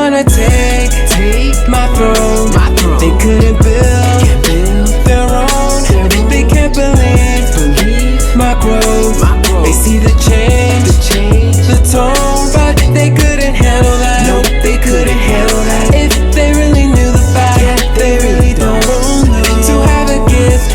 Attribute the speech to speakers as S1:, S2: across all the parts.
S1: tryna take my throne. They couldn't build their own. They can't believe my growth. They see the change, the tone, but they couldn't handle that. Nope, they couldn't handle that. If they really knew the fact, they really don't. To have a gift.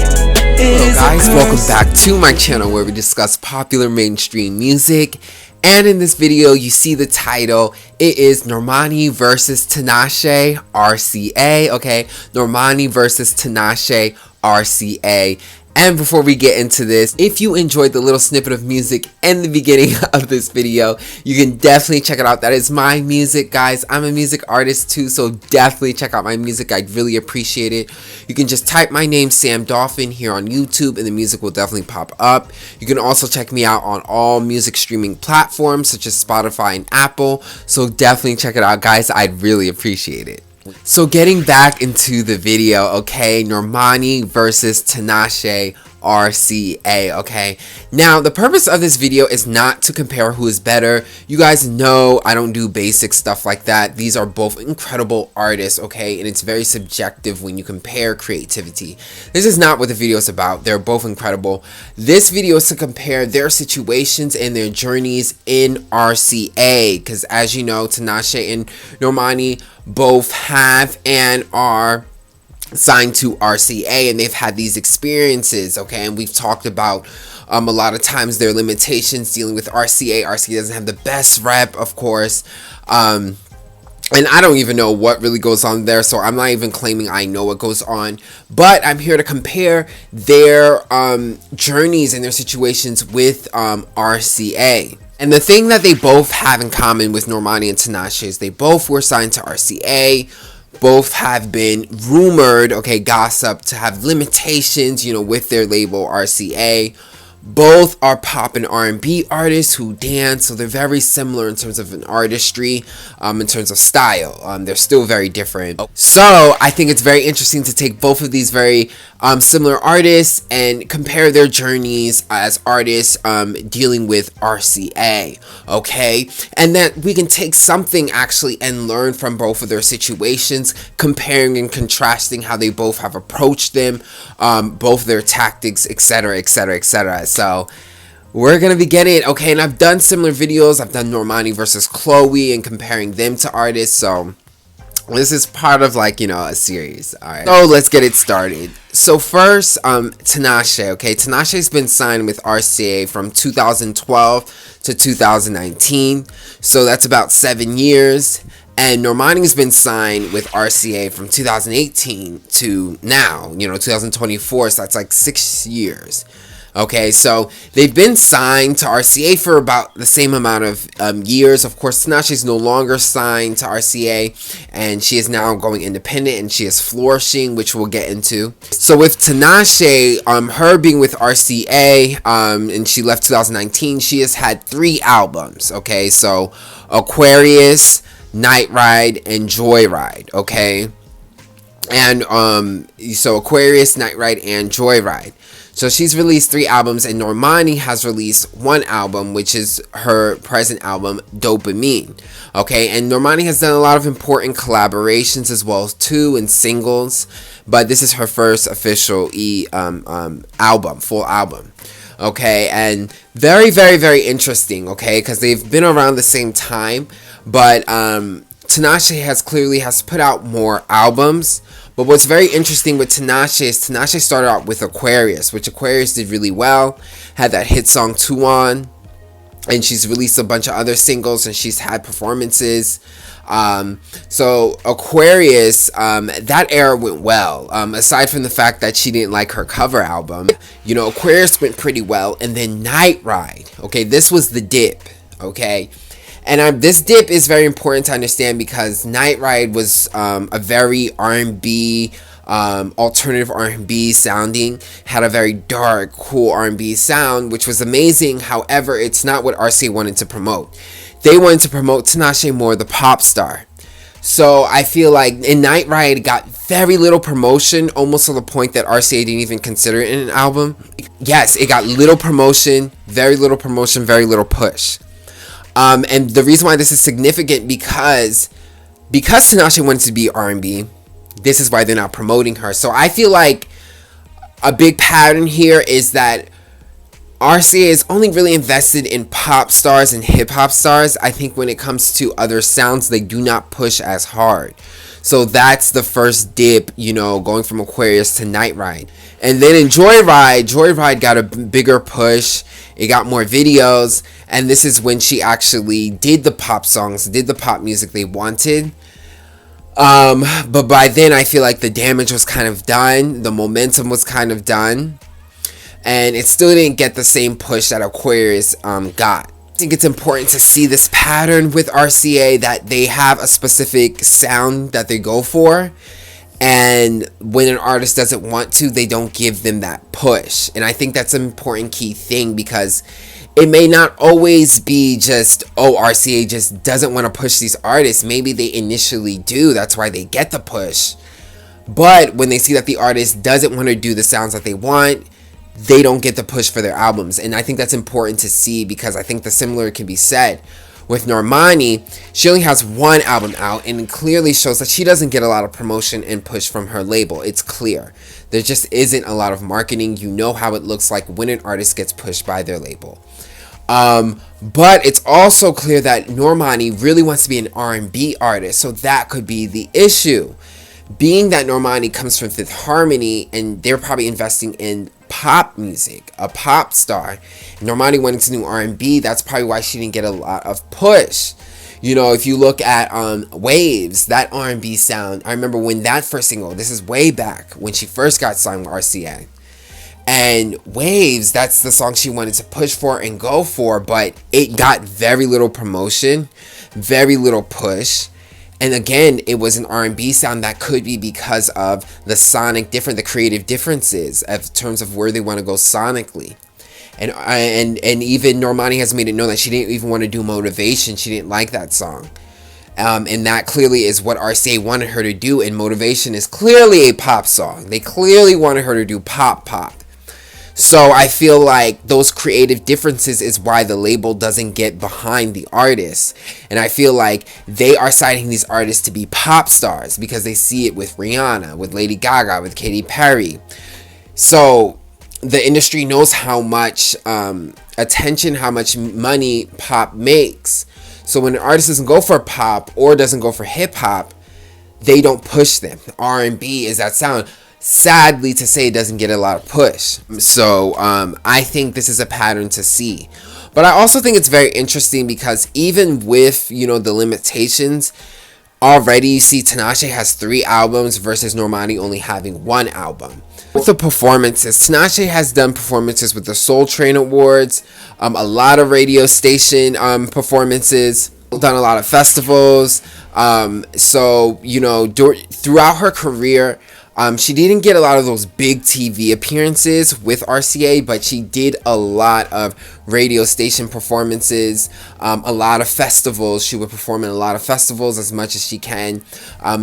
S2: Hello guys, welcome back to my channel where we discuss popular mainstream music. And in this video, you see the title. It is Normani versus Tinashe, RCA. Okay, Normani versus Tinashe, RCA. And before we get into this, if you enjoyed the little snippet of music in the beginning of this video, you can definitely check it out. That is my music, guys. I'm a music artist too, so definitely check out my music. I'd really appreciate it. You can just type my name, Sam Dolphin, here on YouTube, and the music will definitely pop up. You can also check me out on all music streaming platforms, such as Spotify and Apple. So definitely check it out, guys. I'd really appreciate it. So getting back into the video, okay, Normani versus Tinashe, RCA, okay. Now, the purpose of this video is not to compare who is better. You guys know I don't do basic stuff like that. These are both incredible artists, okay, and it's very subjective when you compare creativity. This is not what the video is about. They're both incredible. This video is to compare their situations and their journeys in RCA, because as you know, Tinashe and Normani both have and are signed to RCA, and they've had these experiences, okay, and we've talked about a lot of times their limitations dealing with RCA. RCA doesn't have the best rep, of course, and I don't even know what really goes on there, so I'm not even claiming I know what goes on, but I'm here to compare their journeys and their situations with RCA. And the thing that they both have in common with Normani and Tinashe is they both were signed to RCA. Both have been rumored, okay, gossip, to have limitations, you know, with their label RCA. Both are pop and R&B artists who dance, so they're very similar in terms of an artistry, in terms of style. They're still very different. So I think it's very interesting to take both of these very similar artists and compare their journeys as artists dealing with RCA, okay? And that we can take something actually and learn from both of their situations, comparing and contrasting how they both have approached them, both their tactics, etc, etc, etc. So we're gonna be getting it, okay? And I've done similar videos. I've done Normani versus Chloe and comparing them to artists, so this is part of, like, you know, a series. All right, so let's get it started. So first, Tinashe, okay? Tinashe's been signed with RCA from 2012 to 2019, so that's about 7 years. And Normani's been signed with RCA from 2018 to now, you know, 2024, so that's like 6 years. Okay, so they've been signed to RCA for about the same amount of years. Of course, Tinashe is no longer signed to RCA, and she is now going independent, and she is flourishing, which we'll get into. So with Tinashe, her being with RCA, and she left 2019, she has had 3 albums. Okay, so Aquarius, Night Ride, and Joyride. Okay, and so Aquarius, Night Ride, and Joyride. So she's released 3 albums, and Normani has released 1 album, which is her present album, Dopamine. Okay, and Normani has done a lot of important collaborations as well too, and singles, but this is her first official album, full album. Okay, and very, very, very interesting, okay, because they've been around the same time, but Tinashe has put out more albums. But what's very interesting with Tinashe is Tinashe started out with Aquarius, which Aquarius did really well, had that hit song Tuon, and she's released a bunch of other singles, and she's had performances. So Aquarius, that era went well, aside from the fact that she didn't like her cover album. You know, Aquarius went pretty well, and then Night Ride, okay, this was the dip, okay? And this dip is very important to understand because Night Ride was a very R&B, alternative R&B sounding, had a very dark, cool R&B sound, which was amazing. However, it's not what RCA wanted to promote. They wanted to promote Tinashe more, the pop star. So I feel like in Night Ride got very little promotion, almost to the point that RCA didn't even consider it an album. Yes, it got little promotion, very little push. And the reason why this is significant because because Tinashe wanted to be R&B, this is why they're not promoting her. So I feel like a big pattern here is that RCA is only really invested in pop stars and hip hop stars. I think when it comes to other sounds, they do not push as hard. So that's the first dip, going from Aquarius to Night Ride. And then in Joyride got a bigger push. It got more videos. And this is when she actually did the pop songs, did the pop music they wanted. But by then I feel like the damage was kind of done. The momentum was kind of done. And it still didn't get the same push that Aquarius got. I think it's important to see this pattern with RCA, that they have a specific sound that they go for, and when an artist doesn't want to, they don't give them that push. And I think that's an important key thing, because it may not always be just, RCA just doesn't want to push these artists. Maybe they initially do, that's why they get the push. But when they see that the artist doesn't want to do the sounds that they want, they don't get the push for their albums. And I think that's important to see, because I think the similar can be said with Normani. She only has one album out, and it clearly shows that she doesn't get a lot of promotion and push from her label. It's clear. There just isn't a lot of marketing. You know how it looks like when an artist gets pushed by their label. But it's also clear that Normani really wants to be an R&B artist, so that could be the issue. Being that Normani comes from Fifth Harmony, and they're probably investing in pop music, a pop star. Normani went into new R&B. That's probably why she didn't get a lot of push. If you look at Waves, that R&B sound, I remember when that first single, this is way back when she first got signed with RCA. And Waves, that's the song she wanted to push for and go for, but it got very little promotion, very little push. And again, it was an R&B sound. That could be because of the the creative differences in terms of where they want to go sonically. And even Normani has made it known that she didn't even want to do Motivation. She didn't like that song. And that clearly is what RCA wanted her to do. And Motivation is clearly a pop song. They clearly wanted her to do pop. So I feel like those creative differences is why the label doesn't get behind the artists. And I feel like they are citing these artists to be pop stars because they see it with Rihanna, with Lady Gaga, with Katy Perry. So the industry knows how much attention, how much money pop makes. So when an artist doesn't go for pop or doesn't go for hip hop, they don't push them. R&B is that sound. Sadly to say, it doesn't get a lot of push. So I think this is a pattern to see. But I also think it's very interesting because even with, the limitations, already you see Tinashe has 3 albums versus Normani only having 1 album. With the performances, Tinashe has done performances with the Soul Train Awards, a lot of radio station performances, done a lot of festivals. So, throughout her career, she didn't get a lot of those big TV appearances with RCA, but she did a lot of radio station performances, a lot of festivals. She would perform in a lot of festivals as much as she can.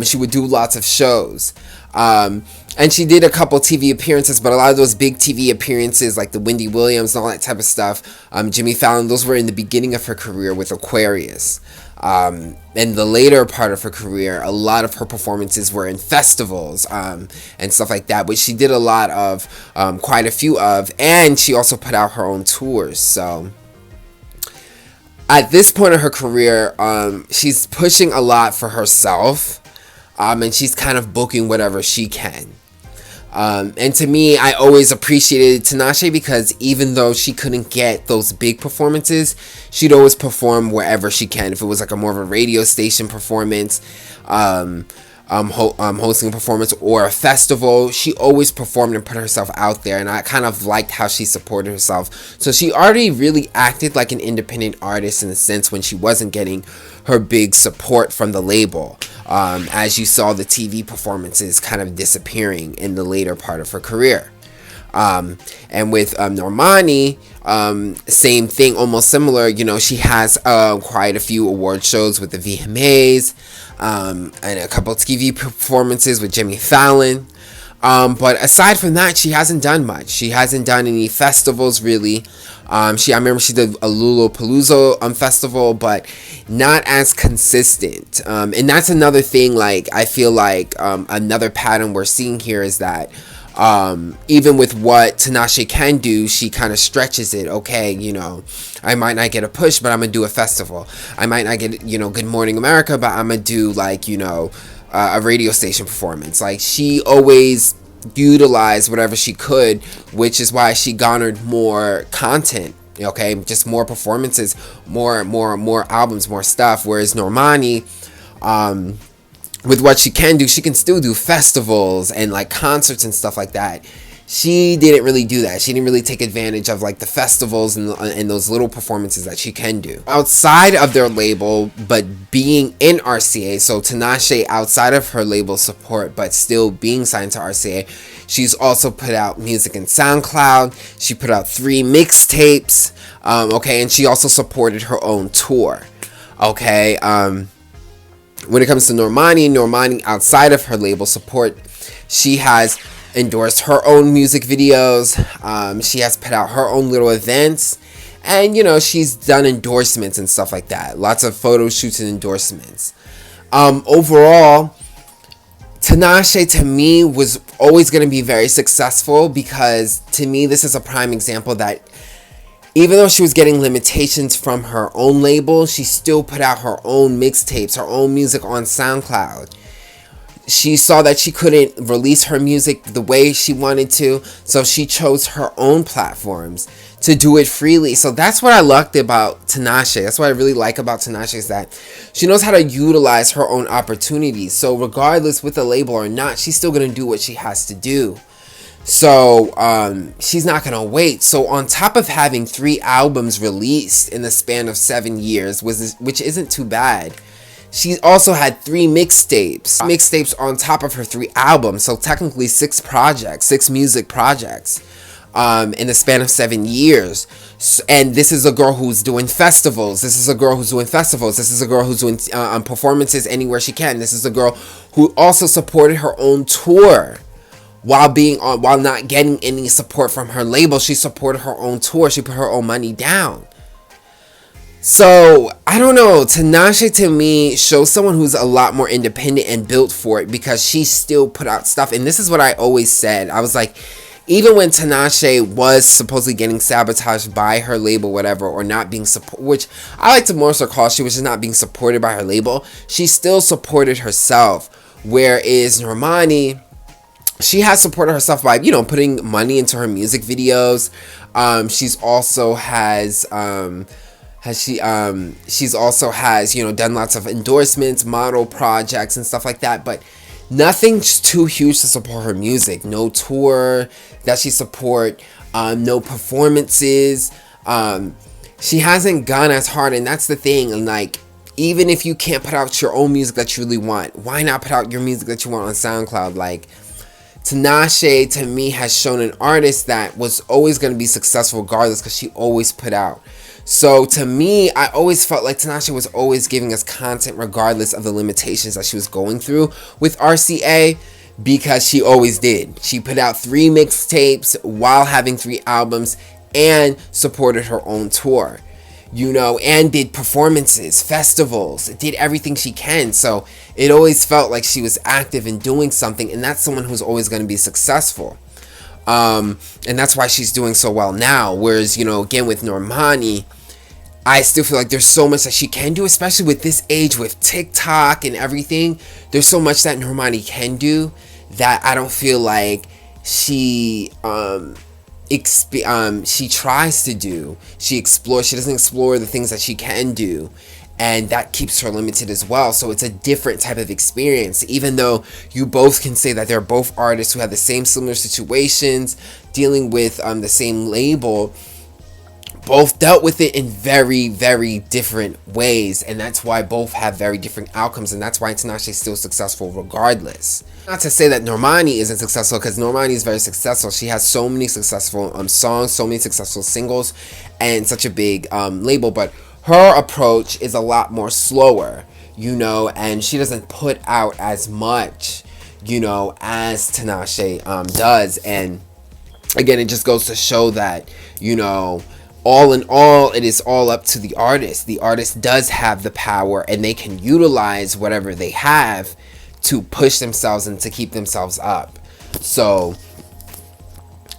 S2: She would do lots of shows. And she did a couple TV appearances, but a lot of those big TV appearances, like the Wendy Williams and all that type of stuff, Jimmy Fallon, those were in the beginning of her career with Aquarius. In the later part of her career, a lot of her performances were in festivals and stuff like that, which she did a lot of, quite a few of, and she also put out her own tours. So at this point in her career, she's pushing a lot for herself, and she's kind of booking whatever she can. And to me, I always appreciated Tinashe because even though she couldn't get those big performances, she'd always perform wherever she can. If it was like a more of a radio station performance, hosting a performance or a festival, she always performed and put herself out there, and I kind of liked how she supported herself. So she already really acted like an independent artist in a sense when she wasn't getting her big support from the label. As you saw the TV performances kind of disappearing in the later part of her career. And with Normani, same thing, almost similar. She has quite a few award shows with the VMAs, and a couple of TV performances with Jimmy Fallon. But aside from that, she hasn't done much. She hasn't done any festivals really. I remember she did a Lollapalooza festival, but not as consistent. And that's another thing. Like, I feel like another pattern we're seeing here is that even with what Tinashe can do, she kind of stretches it. Okay, you know, I might not get a push, but I'm gonna do a festival. I might not get, you know, Good Morning America, but I'm gonna do, like, you know, a radio station performance. Like, she always utilized whatever she could, which is why she garnered more content. Okay, just more performances, more albums, more stuff. Whereas Normani, with what she can do, she can still do festivals and like concerts and stuff like that. She didn't really do that. She didn't really take advantage of like the festivals and those little performances that she can do outside of their label, but being in RCA. So Tinashe, outside of her label support, but still being signed to RCA, she's also put out music in SoundCloud. She put out 3 mixtapes. Okay, and she also supported her own tour. Okay, when it comes to Normani, outside of her label support, she has endorsed her own music videos. She has put out her own little events, and you know, she's done endorsements and stuff like that. Lots of photo shoots and endorsements. Overall, Tinashe to me was always going to be very successful, because to me this is a prime example that even though she was getting limitations from her own label, she still put out her own mixtapes, her own music on SoundCloud. She saw that she couldn't release her music the way she wanted to, so she chose her own platforms to do it freely. So that's what I liked about Tinashe. That's what I really like about Tinashe, is that she knows how to utilize her own opportunities. So regardless with the label or not, she's still going to do what she has to do. So she's not gonna wait. So on top of having 3 albums released in the span of 7 years, which isn't too bad, she also had 3 mixtapes on top of her 3 albums. So technically 6 music projects in the span of 7 years. And this is a girl who's doing festivals. This is a girl who's doing performances anywhere she can. This is a girl who also supported her own tour. While not getting any support from her label, she supported her own tour. She put her own money down. So I don't know. Tinashe to me shows someone who's a lot more independent and built for it, because she still put out stuff. And this is what I always said. I was like, even when Tinashe was supposedly getting sabotaged by her label, whatever, or not being supported, which I like to more so call she was just not being supported by her label, she still supported herself. Whereas Normani, she has supported herself by, you know, putting money into her music videos. She's also has, you know, done lots of endorsements, model projects and stuff like that, but nothing's too huge to support her music. No tour that she support, no performances. She hasn't gone as hard, and that's the thing. And like, even if you can't put out your own music that you really want, why not put out your music that you want on SoundCloud? Like, Tinashe to me has shown an artist that was always going to be successful regardless, because she always put out. So to me, I always felt like Tinashe was always giving us content regardless of the limitations that she was going through with RCA, because she always did. She put out 3 mixtapes while having 3 albums and supported her own tour, you know, and did performances, festivals, did everything she can. So it always felt like she was active in doing something, and that's someone who's always going to be successful. And that's why she's doing so well now. Whereas, you know, again with Normani, I still feel like there's so much that she can do, especially with this age, with TikTok and everything. There's so much that Normani can do that I don't feel like she tries to do. She explores. She doesn't explore the things that she can do, and that keeps her limited as well. So it's a different type of experience, even though you both can say that they're both artists who have the same similar situations, dealing with the same label. Both dealt with it in very, very different ways, and that's why both have very different outcomes, and that's why Tinashe is still successful regardless. Not to say that Normani isn't successful, because Normani is very successful. She has so many successful songs, so many successful singles, and such a big label, but her approach is a lot more slower, you know, and she doesn't put out as much, as Tinashe does. And again, it just goes to show that, all in all, it is all up to the artist. The artist does have the power, and they can utilize whatever they have to push themselves and to keep themselves up. So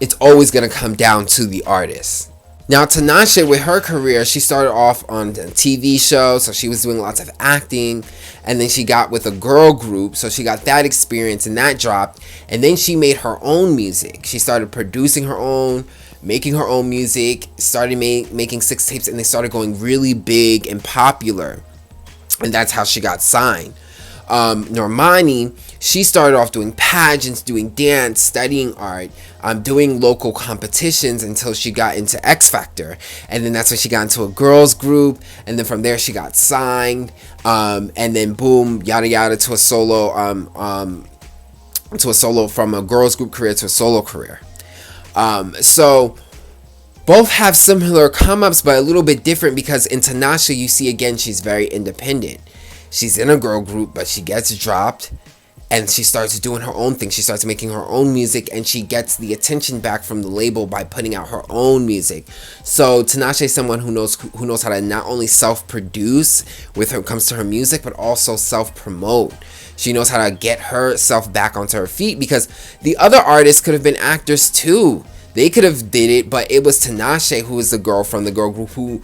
S2: it's always going to come down to the artist. Now, Tinashe, with her career, she started off on the TV show, so she was doing lots of acting, and then she got with a girl group, so she got that experience, and that dropped, and then she made her own music. She started producing her own, making her own music, started making 6 tapes, and they started going really big and popular, and that's how she got signed. Normani, she started off doing pageants, doing dance, studying art, doing local competitions until she got into X Factor, and then that's when she got into a girls group, and then from there she got signed, and then boom, yada yada, to a solo, from a girls group career to a solo career. So both have similar come-ups, but a little bit different, because in Tinashe, you see again, she's very independent. She's in a girl group, but she gets dropped, and she starts doing her own thing. She starts making her own music, and she gets the attention back from the label by putting out her own music. So Tinashe is someone who knows how to not only self-produce when it comes to her music, but also self-promote. She knows how to get herself back onto her feet, because the other artists could have been actors too. They could have did it, but it was Tinashe, who was the girl from the girl group, who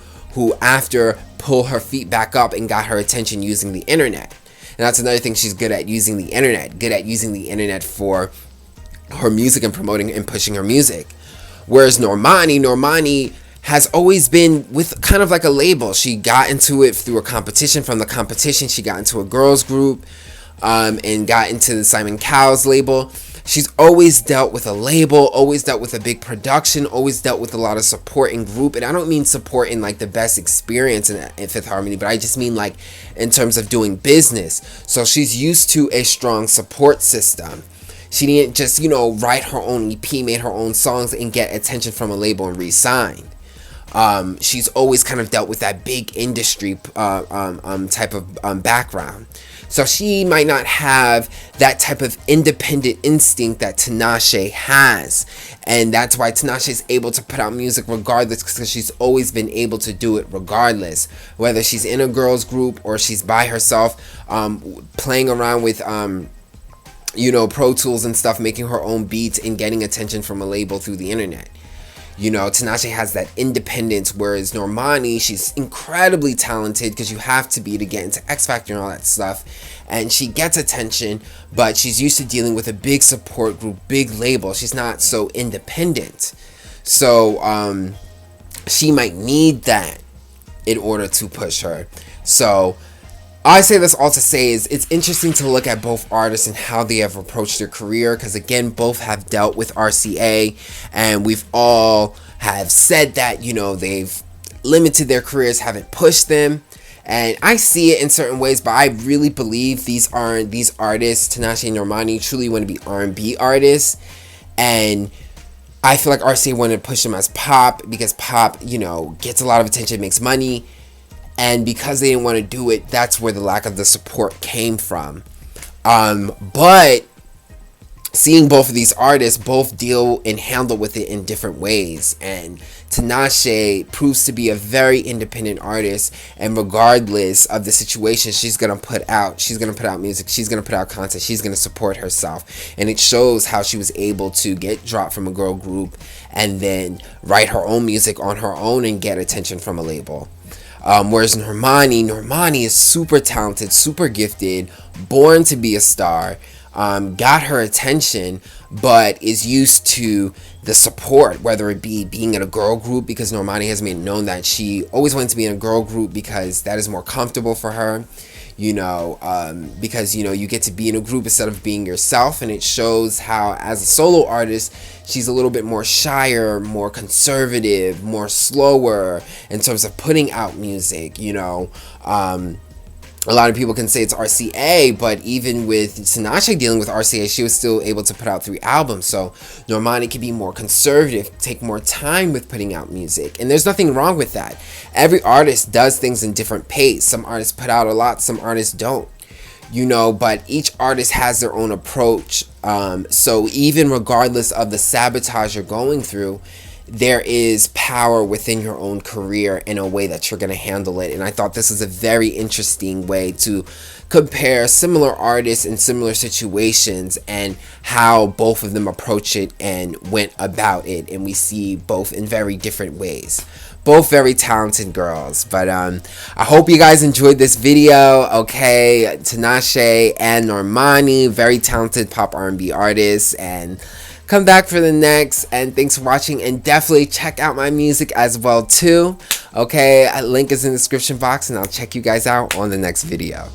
S2: after pulled her feet back up and got her attention using the internet. And that's another thing she's good at, using the internet. Good at using the internet for her music and promoting and pushing her music. Whereas Normani has always been with kind of like a label. She got into it through a competition. From the competition, she got into a girls group, and got into the Simon Cowell's label. She's always dealt with a label, always dealt with a big production, always dealt with a lot of support in group. And I don't mean support in like the best experience in Fifth Harmony, but I just mean like in terms of doing business. So she's used to a strong support system. She didn't just, write her own EP, made her own songs, and get attention from a label and re-sign. She's always kind of dealt with that big industry type of background. So she might not have that type of independent instinct that Tinashe has. And that's why Tinashe is able to put out music regardless, because she's always been able to do it regardless. Whether she's in a girls group or she's by herself, playing around with Pro Tools and stuff, making her own beats and getting attention from a label through the internet. Tinashe has that independence, whereas Normani, she's incredibly talented, because you have to be to get into X Factor and all that stuff, and she gets attention, but she's used to dealing with a big support group, big label. She's not so independent, so she might need that in order to push her. So I say this all to say is it's interesting to look at both artists and how they have approached their career, because again, both have dealt with RCA, and we've all have said that they've limited their careers, haven't pushed them, and I see it in certain ways, but I really believe these artists, Tinashe and Normani, truly want to be R&B artists, and I feel like RCA wanted to push them as pop, because pop gets a lot of attention, makes money. And because they didn't want to do it, that's where the lack of the support came from. But seeing both of these artists both deal and handle with it in different ways. And Tinashe proves to be a very independent artist. And regardless of the situation, she's going to put out music. She's going to put out content. She's going to support herself. And it shows how she was able to get dropped from a girl group and then write her own music on her own and get attention from a label. Whereas Normani is super talented, super gifted, born to be a star, got her attention, but is used to the support, whether it be being in a girl group, because Normani has made known that she always wanted to be in a girl group because that is more comfortable for her, because, you get to be in a group instead of being yourself, and it shows how, as a solo artist, she's a little bit more shyer, more conservative, more slower in terms of putting out music, A lot of people can say it's RCA, but even with Tinashe dealing with RCA, she was still able to put out 3 albums. So Normani can be more conservative, take more time with putting out music. And there's nothing wrong with that. Every artist does things in different pace. Some artists put out a lot, some artists don't. you know, but each artist has their own approach. So even regardless of the sabotage you're going through, there is power within your own career in a way that you're going to handle it. And I thought this was a very interesting way to compare similar artists in similar situations and how both of them approach it and went about it. And we see both in very different ways. Both very talented girls. But I hope you guys enjoyed this video. Okay, Tinashe and Normani, very talented pop R&B artists, and come back for the next. And thanks for watching, and definitely check out my music as well too. Okay, a link is in the description box, and I'll check you guys out on the next video.